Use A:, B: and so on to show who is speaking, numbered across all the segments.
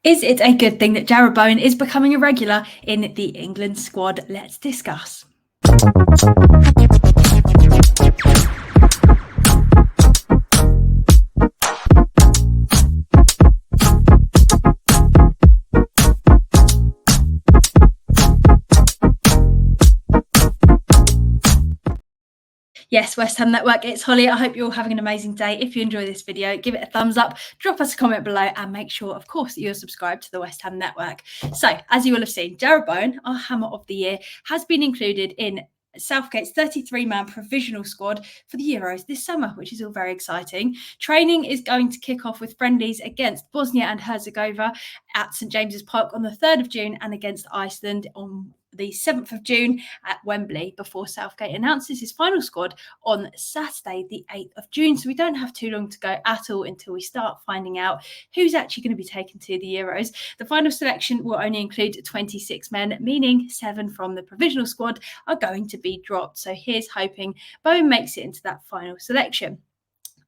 A: Is it a good thing that Jarrod Bowen is becoming a regular in the England squad? Let's discuss. Yes, West Ham Network, it's Holly. I hope you're all having an amazing day. If you enjoy this video, give it a thumbs up, drop us a comment below, and make sure, of course, that you're subscribed to the West Ham Network. So, as you will have seen, Jarrod Bowen, our Hammer of the Year, has been included in Southgate's 33-man provisional squad for the Euros this summer, which is all very exciting. Training is going to kick off with friendlies against Bosnia and Herzegovina at St James's Park on the 3rd of June and against Iceland on the 7th of June at Wembley before Southgate announces his final squad on Saturday, the 8th of June. So we don't have too long to go at all until we start finding out who's actually going to be taken to the Euros. The final selection will only include 26 men, meaning 7 from the provisional squad are going to be dropped. So here's hoping Bowen makes it into that final selection.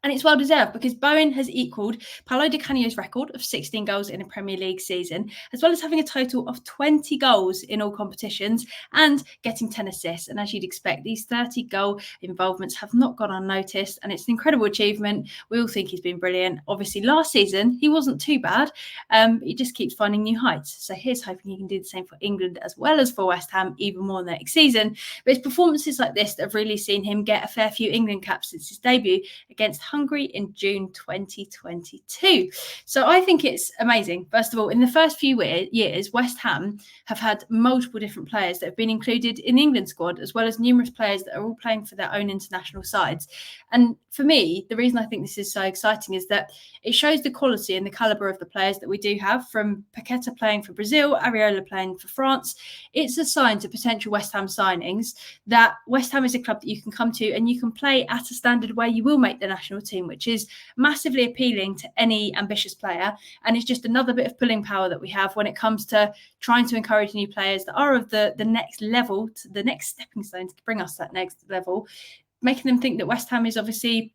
A: And it's well deserved because Bowen has equalled Paolo Di Canio's record of 16 goals in a Premier League season, as well as having a total of 20 goals in all competitions and getting 10 assists. And as you'd expect, these 30 goal involvements have not gone unnoticed, and it's an incredible achievement. We all think he's been brilliant. Obviously, last season, he wasn't too bad. He just keeps finding new heights. So here's hoping he can do the same for England as well as for West Ham, even more next season. But it's performances like this that have really seen him get a fair few England caps since his debut against Hungary in June 2022. So I think it's amazing. First of all, in the first few years, West Ham have had multiple different players that have been included in the England squad, as well as numerous players that are all playing for their own international sides. And for me, the reason I think this is so exciting is that it shows the quality and the calibre of the players that we do have, from Paqueta playing for Brazil, Areola playing for France. It's a sign to potential West Ham signings that West Ham is a club that you can come to and you can play at a standard where you will make the national team, which is massively appealing to any ambitious player. And it's just another bit of pulling power that we have when it comes to trying to encourage new players that are of the next level, to the next stepping stone to bring us that next level, making them think that West Ham is obviously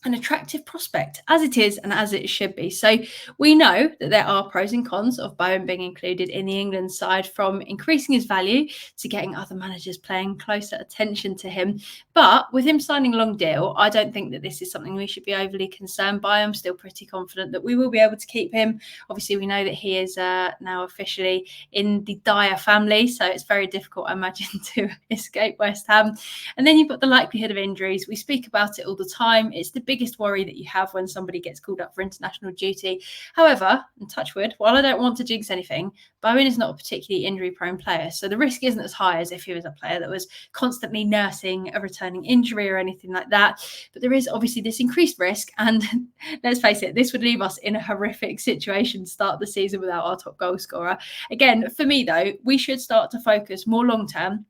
A: an attractive prospect, as it is and as it should be. So we know that there are pros and cons of Bowen being included in the England side, from increasing his value to getting other managers paying closer attention to him. But with him signing a long deal, I don't think that this is something we should be overly concerned by. I'm still pretty confident that we will be able to keep him. Obviously, we know that he is now officially in the Dyer family, so it's very difficult, I imagine, to escape West Ham. And then you've got the likelihood of injuries. We speak about it all the time. It's the biggest worry that you have when somebody gets called up for international duty. However, and touch wood, while I don't want to jinx anything, Bowen is not a particularly injury-prone player, so the risk isn't as high as if he was a player that was constantly nursing a returning injury or anything like that. But there is obviously this increased risk, and let's face it, this would leave us in a horrific situation to start the season without our top goal scorer. Again, for me though, we should start to focus more long-term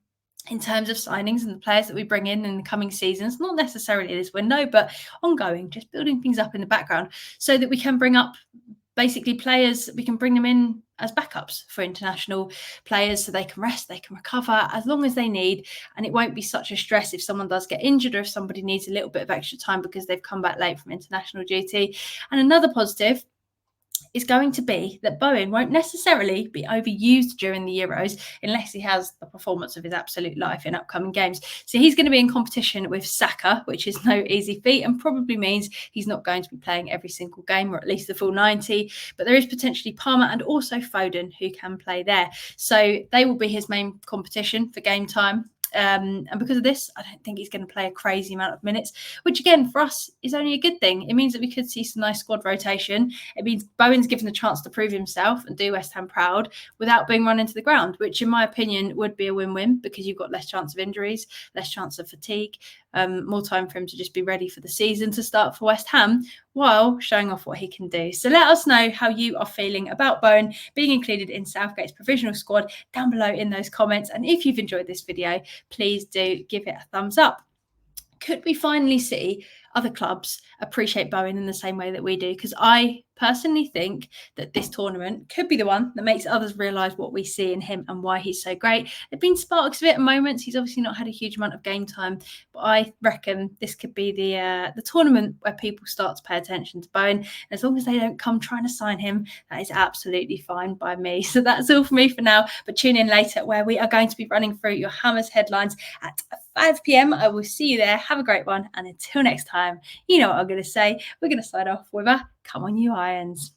A: in terms of signings and the players that we bring in the coming seasons, not necessarily this window, but ongoing, just building things up in the background so that we can bring up basically players, we can bring them in as backups for international players so they can rest, they can recover as long as they need. And it won't be such a stress if someone does get injured or if somebody needs a little bit of extra time because they've come back late from international duty. And another positive is going to be that Bowen won't necessarily be overused during the Euros unless he has the performance of his absolute life in upcoming games. So he's going to be in competition with Saka, which is no easy feat and probably means he's not going to be playing every single game, or at least the full 90. But there is potentially Palmer and also Foden who can play there. So they will be his main competition for game time. And because of this, I don't think he's going to play a crazy amount of minutes, which again for us is only a good thing. It means that we could see some nice squad rotation. It means Bowen's given the chance to prove himself and do West Ham proud without being run into the ground, which in my opinion would be a win-win because you've got less chance of injuries, less chance of fatigue, more time for him to just be ready for the season to start for West Ham while showing off what he can do. So let us know how you are feeling about Bowen being included in Southgate's provisional squad down below in those comments. And if you've enjoyed this video, please do give it a thumbs up. Could we finally see other clubs appreciate Bowen in the same way that we do? Because I personally think that this tournament could be the one that makes others realise what we see in him and why he's so great. There have been sparks of it at moments. He's obviously not had a huge amount of game time, but I reckon this could be the tournament where people start to pay attention to Bowen. And as long as they don't come trying to sign him, that is absolutely fine by me. So that's all for me for now. But tune in later where we are going to be running through your Hammers headlines at 5 p.m. I will see you there. Have a great one. And until next time, you know what I'm going to say. We're going to sign off with a come on, you Irons.